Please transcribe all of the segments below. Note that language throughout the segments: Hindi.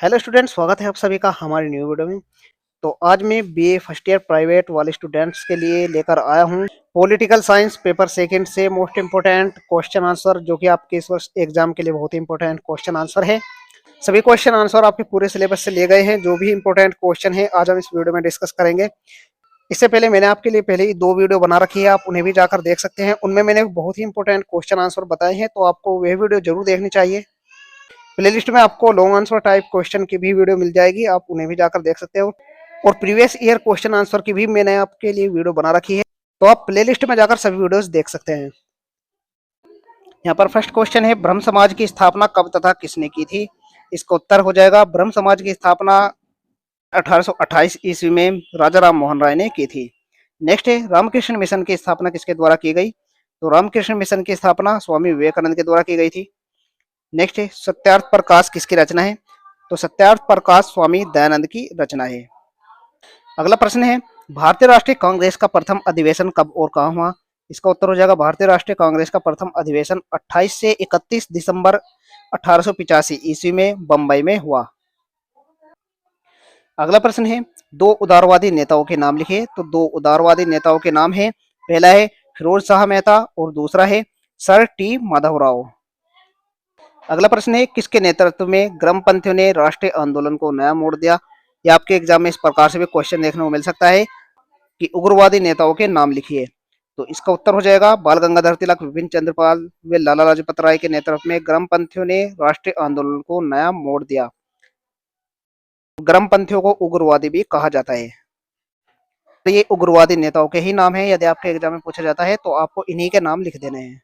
हेलो स्टूडेंट, स्वागत है आप सभी का हमारी न्यू वीडियो में। तो आज मैं बीए फर्स्ट ईयर प्राइवेट वाले स्टूडेंट्स के लिए लेकर आया हूँ पॉलिटिकल साइंस पेपर सेकंड से मोस्ट इम्पोर्टेंट क्वेश्चन आंसर, जो कि आपके इस वर्ष एग्जाम के लिए बहुत ही इंपॉर्टेंट क्वेश्चन आंसर है। सभी क्वेश्चन आंसर आपके पूरे सिलेबस से लिए गए हैं। जो भी इंपॉर्टेंट क्वेश्चन है आज हम इस वीडियो में डिस्कस करेंगे। इससे पहले मैंने आपके लिए पहले ही 2 वीडियो बना रखी है, आप उन्हें भी जाकर देख सकते हैं। उनमें मैंने बहुत ही इंपॉर्टेंट क्वेश्चन आंसर बताए हैं, तो आपको वह वीडियो जरूर देखनी चाहिए। प्लेलिस्ट में आपको लॉन्ग आंसर टाइप क्वेश्चन की भी वीडियो मिल जाएगी, आप उन्हें भी जाकर देख सकते हो। और प्रीवियस ईयर क्वेश्चन आंसर की भी मैंने आपके लिए वीडियो बना रखी है, तो आप प्लेलिस्ट में जाकर सभी वीडियोस देख सकते हैं। यहाँ पर फर्स्ट क्वेश्चन है, ब्रह्म समाज की स्थापना कब तथा किसने की थी। इसका उत्तर हो जाएगा, ब्रह्म समाज की स्थापना 1828 ईस्वी में राजा राम मोहन राय ने की थी। नेक्स्ट है, रामकृष्ण मिशन की स्थापना किसके द्वारा की गई। तो रामकृष्ण मिशन की स्थापना स्वामी विवेकानंद के द्वारा की गई थी। नेक्स्ट है, सत्यार्थ प्रकाश किसकी रचना है। तो सत्यार्थ प्रकाश स्वामी दयानंद की रचना है। अगला प्रश्न है, भारतीय राष्ट्रीय कांग्रेस का प्रथम अधिवेशन कब और कहां हुआ। इसका उत्तर हो जाएगा, भारतीय राष्ट्रीय कांग्रेस का प्रथम अधिवेशन 28 से 31 दिसंबर 1885 ईस्वी में बंबई में हुआ। अगला प्रश्न है, दो उदारवादी नेताओं के नाम लिखे। तो दो उदारवादी नेताओं के नाम है, पहला है फिरोज शाह मेहता और दूसरा है सर टी माधवराव। अगला प्रश्न है, किसके नेतृत्व में ग्रामपंथियों ने राष्ट्रीय आंदोलन को नया मोड़ दिया। यह आपके एग्जाम में इस प्रकार से भी क्वेश्चन देखने को मिल सकता है कि उग्रवादी नेताओं के नाम लिखिए। तो इसका उत्तर हो जाएगा, बाल गंगाधर तिलक, विपिन चंद्रपाल व लाला लाजपत राय के नेतृत्व में ग्रामपंथियों ने राष्ट्रीय आंदोलन को नया मोड़ दिया। ग्रामपंथियों को उग्रवादी भी कहा जाता है। तो ये उग्रवादी नेताओं के ही नाम है, यदि आपके एग्जाम में पूछा जाता है तो आपको इन्हीं के नाम लिख देने हैं।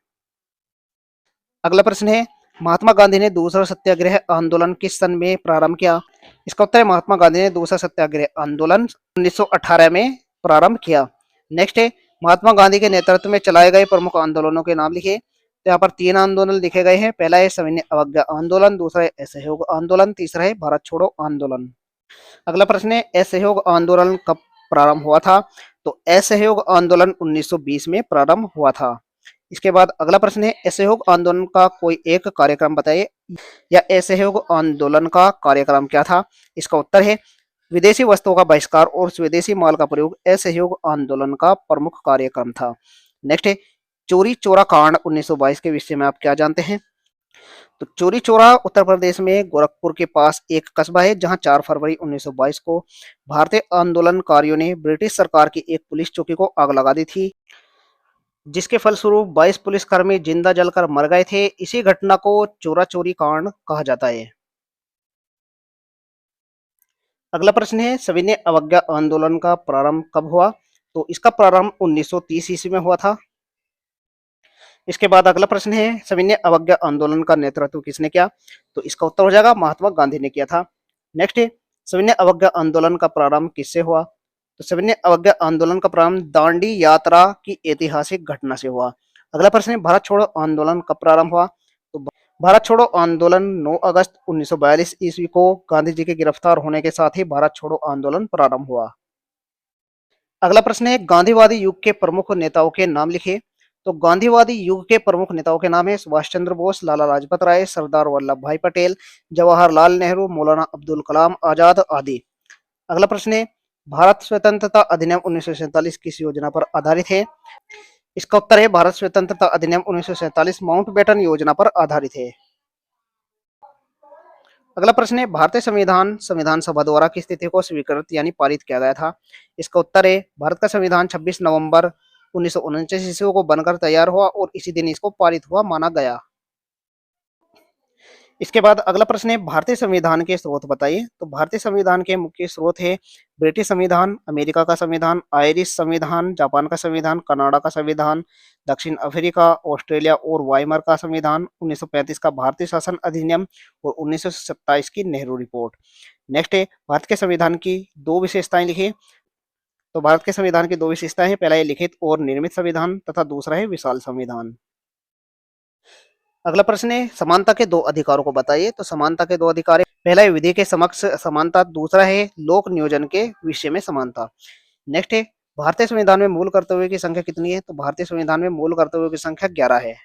अगला प्रश्न है, महात्मा गांधी ने दूसरा सत्याग्रह आंदोलन किस सन में प्रारंभ किया। इसका उत्तर है, महात्मा गांधी ने दूसरा सत्याग्रह आंदोलन 1918 में प्रारंभ किया। नेक्स्ट है, महात्मा गांधी के नेतृत्व में चलाए गए प्रमुख आंदोलनों के नाम लिखे। तो यहाँ पर 3 आंदोलन लिखे गए हैं, पहला है सविनय अवज्ञा आंदोलन, दूसरा है असहयोग आंदोलन, तीसरा है भारत छोड़ो आंदोलन। अगला प्रश्न है, असहयोग आंदोलन कब प्रारंभ हुआ था। तो असहयोग आंदोलन 1920 में प्रारंभ हुआ था। इसके बाद अगला प्रश्न है, असहयोग आंदोलन का कोई एक कार्यक्रम बताइए, या असहयोग आंदोलन का कार्यक्रम क्या था। इसका उत्तर है, विदेशी वस्तुओं का बहिष्कार और स्वदेशी माल का प्रयोग असहयोग आंदोलन का प्रमुख कार्यक्रम था। नेक्स्ट है, चोरी चोरा कांड 1922 के विषय में आप क्या जानते हैं। तो चोरी चोरा उत्तर प्रदेश में गोरखपुर के पास एक कस्बा है, जहां 4 फरवरी 1922 को भारतीय आंदोलनकारियों ने ब्रिटिश सरकार की एक पुलिस चौकी को आग लगा दी थी, जिसके फलस्वरूप 22 पुलिसकर्मी जिंदा जलकर मर गए थे। इसी घटना को चोरा चोरी कांड कहा जाता है। अगला प्रश्न है, सविनय अवज्ञा आंदोलन का प्रारंभ कब हुआ। तो इसका प्रारंभ 1930 ईस्वी में हुआ था। इसके बाद अगला प्रश्न है, सविनय अवज्ञा आंदोलन का नेतृत्व किसने किया। तो इसका उत्तर हो जाएगा, महात्मा गांधी ने किया था। नेक्स्ट है, सविनय अवज्ञा आंदोलन का प्रारंभ किससे हुआ। तो सविनय अवज्ञा आंदोलन का प्रारंभ दांडी यात्रा की ऐतिहासिक घटना से हुआ। अगला प्रश्न है, भारत छोड़ो आंदोलन कब प्रारंभ हुआ। तो भारत छोड़ो आंदोलन 9 अगस्त 1942 ईस्वी को गांधी जी के गिरफ्तार होने के साथ ही भारत छोड़ो आंदोलन प्रारंभ हुआ। अगला प्रश्न है, गांधीवादी युग के प्रमुख नेताओं के नाम लिखिए। तो गांधीवादी युग के प्रमुख नेताओं के नाम है, सुभाष चंद्र बोस, लाला लाजपत राय, सरदार वल्लभ भाई पटेल, जवाहरलाल नेहरू, मौलाना अब्दुल कलाम आजाद आदि। अगला प्रश्न है, भारत स्वतंत्रता अधिनियम 1947 किस योजना पर आधारित है। इसका उत्तर है, भारत स्वतंत्रता अधिनियम 1947 माउंटबेटन योजना पर आधारित है। अगला प्रश्न है, भारतीय संविधान संविधान सभा द्वारा किस तिथि को स्वीकृत यानी पारित किया गया था। इसका उत्तर है, भारत का संविधान 26 नवंबर 1949 ईस्वी को बनकर तैयार हुआ और इसी दिन इसको पारित हुआ माना गया। इसके बाद अगला प्रश्न है, भारतीय संविधान के स्रोत बताइए। तो भारतीय संविधान के मुख्य स्रोत है, ब्रिटिश संविधान, अमेरिका का संविधान, आयरिश संविधान, जापान का संविधान, कनाडा का संविधान, दक्षिण अफ्रीका, ऑस्ट्रेलिया और वाइमर का संविधान, 1935 का भारतीय शासन अधिनियम और 1927 की नेहरू रिपोर्ट। नेक्स्ट है, भारत के संविधान की 2 विशेषताएं लिखिए। तो भारत के संविधान की 2 विशेषताएं हैं, पहला है लिखित और निर्मित संविधान तथा दूसरा है विशाल संविधान। अगला प्रश्न है, समानता के 2 अधिकारों को बताइए। तो समानता के 2 अधिकार है, पहला है विधि के समक्ष समानता, दूसरा है लोक नियोजन के विषय में समानता। नेक्स्ट है, भारतीय संविधान में मूल कर्तव्यों की संख्या कितनी है। तो भारतीय संविधान में मूल कर्तव्यों की संख्या 11 है।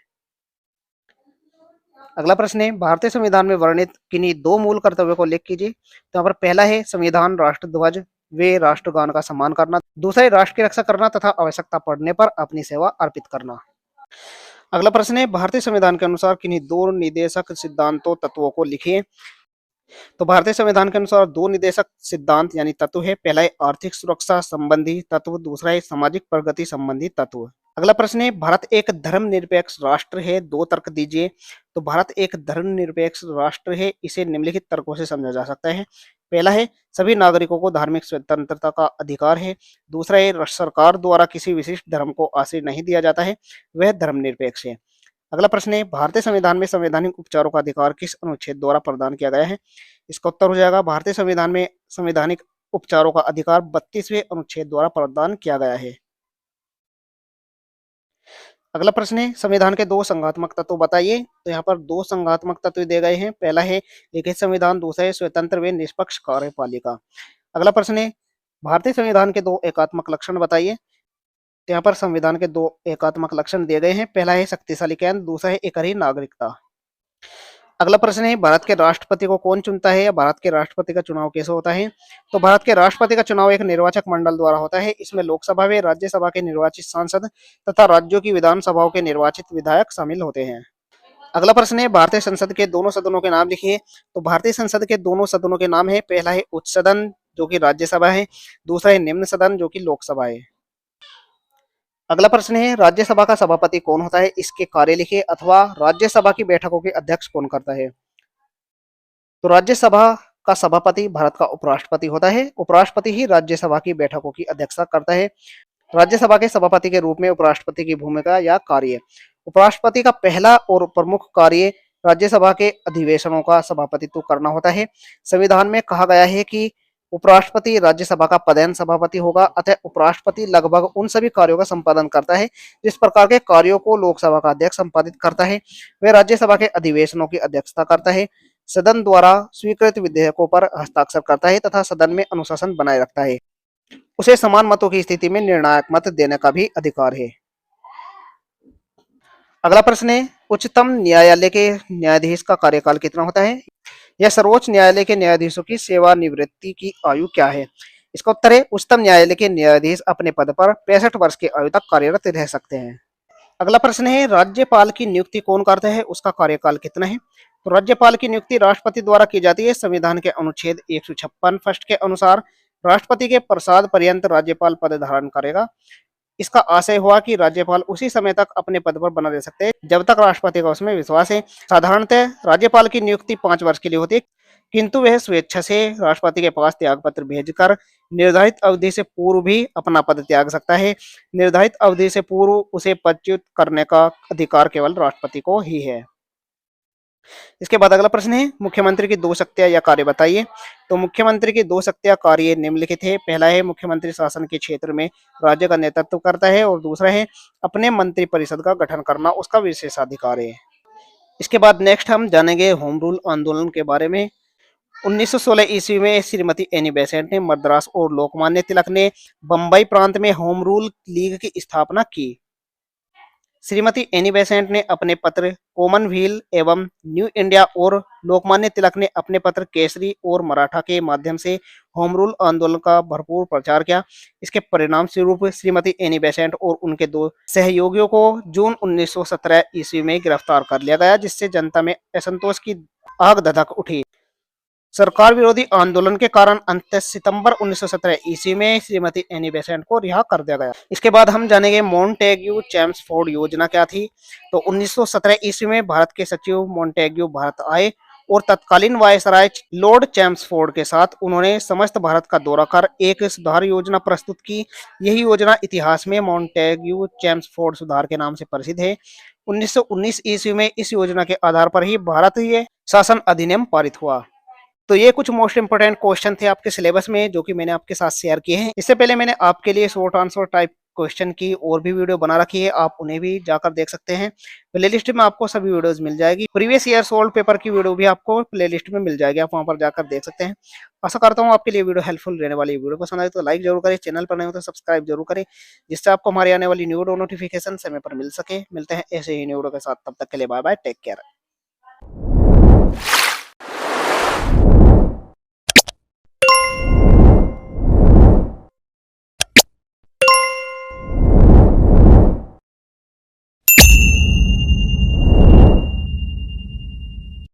अगला प्रश्न है, भारतीय संविधान में वर्णित किन्हीं दो मूल कर्तव्यों को लिख कीजिए। तो यहाँ पर पहला है संविधान, राष्ट्र ध्वज वे राष्ट्रगान का सम्मान करना। दूसरा है राष्ट्र की रक्षा करना तथा आवश्यकता पड़ने पर अपनी सेवा अर्पित करना। अगला प्रश्न है, भारतीय संविधान के अनुसार किन्हीं दो निदेशक सिद्धांतों तत्वों को लिखिए। तो भारतीय संविधान के अनुसार दो निदेशक सिद्धांत यानी तत्व है। पहला है आर्थिक सुरक्षा संबंधी तत्व, दूसरा है सामाजिक प्रगति संबंधी तत्व। अगला प्रश्न है, भारत एक धर्मनिरपेक्ष राष्ट्र है, दो तर्क दीजिए। तो भारत एक धर्मनिरपेक्ष राष्ट्र है, इसे निम्नलिखित तर्कों से समझा जा सकता है। पहला है सभी नागरिकों को धार्मिक स्वतंत्रता का अधिकार है। दूसरा है सरकार द्वारा किसी विशिष्ट धर्म को आश्रय नहीं दिया जाता है, वह धर्मनिरपेक्ष है। अगला प्रश्न है, भारतीय संविधान में संवैधानिक उपचारों का अधिकार किस अनुच्छेद द्वारा प्रदान किया गया है? इसका उत्तर हो जाएगा भारतीय संविधान में संवैधानिक उपचारों का अधिकार 32वें अनुच्छेद द्वारा प्रदान किया गया है। अगला प्रश्न है, संविधान के दो संघात्मक तत्व बताइए। तो यहाँ पर दो संघात्मक तत्व दिए गए हैं। पहला है लिखित संविधान, दूसरा है स्वतंत्र व निष्पक्ष कार्यपालिका। अगला प्रश्न है, भारतीय संविधान के दो एकात्मक लक्षण बताइए। तो यहाँ पर संविधान के दो एकात्मक लक्षण दिए गए हैं। पहला है शक्तिशाली केंद्र, दूसरा है एकरही नागरिकता। अगला प्रश्न है, भारत के राष्ट्रपति को कौन चुनता है या भारत के राष्ट्रपति का चुनाव कैसे होता है? तो भारत के राष्ट्रपति का चुनाव एक निर्वाचक मंडल द्वारा होता है। इसमें लोकसभा व राज्यसभा के निर्वाचित सांसद तथा राज्यों की विधानसभाओं के निर्वाचित विधायक शामिल होते हैं। अगला प्रश्न है, भारतीय संसद के दोनों सदनों के नाम लिखिए। तो भारतीय संसद के दोनों सदनों के नाम है। पहला है उच्च सदन जो कि राज्यसभा है, दूसरा है निम्न सदन जो कि लोकसभा है। अगला प्रश्न है, राज्यसभा का सभापति कौन होता है? इसके कार्य लिखिए, अथवा राज्यसभा की बैठकों के अध्यक्ष कौन करता है? तो राज्यसभा का सभापति भारत का उपराष्ट्रपति होता है। उपराष्ट्रपति ही राज्यसभा की बैठकों की अध्यक्षता करता है। राज्यसभा के सभापति के रूप में उपराष्ट्रपति की भूमिका या कार्य। उपराष्ट्रपति का पहला और प्रमुख कार्य राज्यसभा के अधिवेशनों का सभापतित्व करना होता है। संविधान में कहा गया है कि उपराष्ट्रपति राज्यसभा का पदेन सभापति होगा, अतः उपराष्ट्रपति लगभग उन सभी कार्यों का संपादन करता है जिस प्रकार के कार्यों को लोकसभा का अध्यक्ष संपादित करता है। वह राज्यसभा के अधिवेशनों की अध्यक्षता करता है, सदन द्वारा स्वीकृत विधेयकों पर हस्ताक्षर करता है तथा सदन में अनुशासन बनाए रखता है। उसे समान मतों की स्थिति में निर्णायक मत देने का भी अधिकार है। अगला प्रश्न है, उच्चतम न्यायालय के न्यायाधीश का कार्यकाल कितना होता है? या सर्वोच्च न्यायालय के न्यायाधीशों की सेवानिवृत्ति की आयु क्या है? इसका उत्तर है उच्चतम न्यायालय के न्यायाधीश अपने पद पर 65 वर्ष की आयु तक कार्यरत रह सकते हैं। अगला प्रश्न है, राज्यपाल की नियुक्ति कौन करता है? उसका कार्यकाल कितना है? तो राज्यपाल की नियुक्ति राष्ट्रपति द्वारा की जाती है। संविधान के अनुच्छेद 156 फर्स्ट के अनुसार राष्ट्रपति के प्रसाद पर्यंत राज्यपाल पद धारण करेगा। इसका आशय हुआ कि राज्यपाल उसी समय तक अपने पद पर बना रह सकते हैं जब तक राष्ट्रपति का उसमें विश्वास है। साधारणतः राज्यपाल की नियुक्ति 5 वर्ष के लिए होती है, किंतु वह स्वेच्छा से राष्ट्रपति के पास त्याग पत्र भेजकर निर्धारित अवधि से पूर्व भी अपना पद त्याग सकता है। निर्धारित अवधि से पूर्व उसे पदच्युत करने का अधिकार केवल राष्ट्रपति को ही है। इसके बाद अगला प्रश्न है, मुख्यमंत्री की दो शक्तियां या कार्य बताइए। तो मुख्यमंत्री की दो शक्तियां कार्य निम्नलिखित है। पहला है मुख्यमंत्री शासन के क्षेत्र में राज्य का नेतृत्व करता है, और दूसरा है अपने मंत्री परिषद का गठन करना उसका विशेषाधिकार है। इसके बाद नेक्स्ट हम जानेंगे होम रूल आंदोलन के बारे में। 1916 ईस्वी में श्रीमती एनी बेसेंट ने मद्रास और लोकमान्य तिलक ने बंबई प्रांत में होम रूल लीग की स्थापना की। श्रीमती एनी बेसेंट ने अपने पत्र कॉमनवेल्थ एवं न्यू इंडिया और लोकमान्य तिलक ने अपने पत्र केसरी और मराठा के माध्यम से होम रूल आंदोलन का भरपूर प्रचार किया। इसके परिणाम स्वरूप श्रीमती एनी बेसेंट और उनके दो सहयोगियों को जून 1917 ईस्वी में गिरफ्तार कर लिया गया, जिससे जनता में असंतोष की आग धधक उठी। सरकार विरोधी आंदोलन के कारण अंत सितंबर 1917 ईस्वी में श्रीमती एनी बेसेंट को रिहा कर दिया गया। इसके बाद हम जानेंगे मॉन्टेग्यू चेम्सफोर्ड योजना क्या थी। तो 1917 ईस्वी में भारत के सचिव मॉन्टेग्यू भारत आए और तत्कालीन वायसराय लॉर्ड चेम्सफोर्ड के साथ उन्होंने समस्त भारत का दौरा कर एक सुधार योजना प्रस्तुत की। यही योजना इतिहास में मॉन्टेग्यू चेम्सफोर्ड सुधार के नाम से प्रसिद्ध है। 1919 ईस्वी में इस योजना के आधार पर ही भारतीय शासन अधिनियम पारित हुआ। तो ये कुछ मोस्ट इंपोर्टेंट क्वेश्चन थे आपके सिलेबस में जो कि मैंने आपके साथ शेयर किए हैं। इससे पहले मैंने आपके लिए शॉर्ट आंसर टाइप क्वेश्चन की और भी वीडियो बना रखी है, आप उन्हें भी जाकर देख सकते हैं। प्लेलिस्ट में आपको सभी वीडियोस मिल जाएगी। प्रीवियस ईयर सोल्व पेपर की वीडियो भी आपको प्लेलिस्ट में मिल जाएगी, आप वहां पर जाकर देख सकते हैं। आशा करता हूँ आपके लिए वीडियो हेल्पफुल रहने वाली। वीडियो पसंद आए तो लाइक जरूर करें, चैनल पर नए हो तो सब्सक्राइब जरूर करें, जिससे आपको हमारी आने वाली न्यू नोटिफिकेशन समय पर मिल सके। मिलते हैं ऐसे ही न्यू वीडियो के साथ, तब तक के लिए बाय बाय, टेक केयर।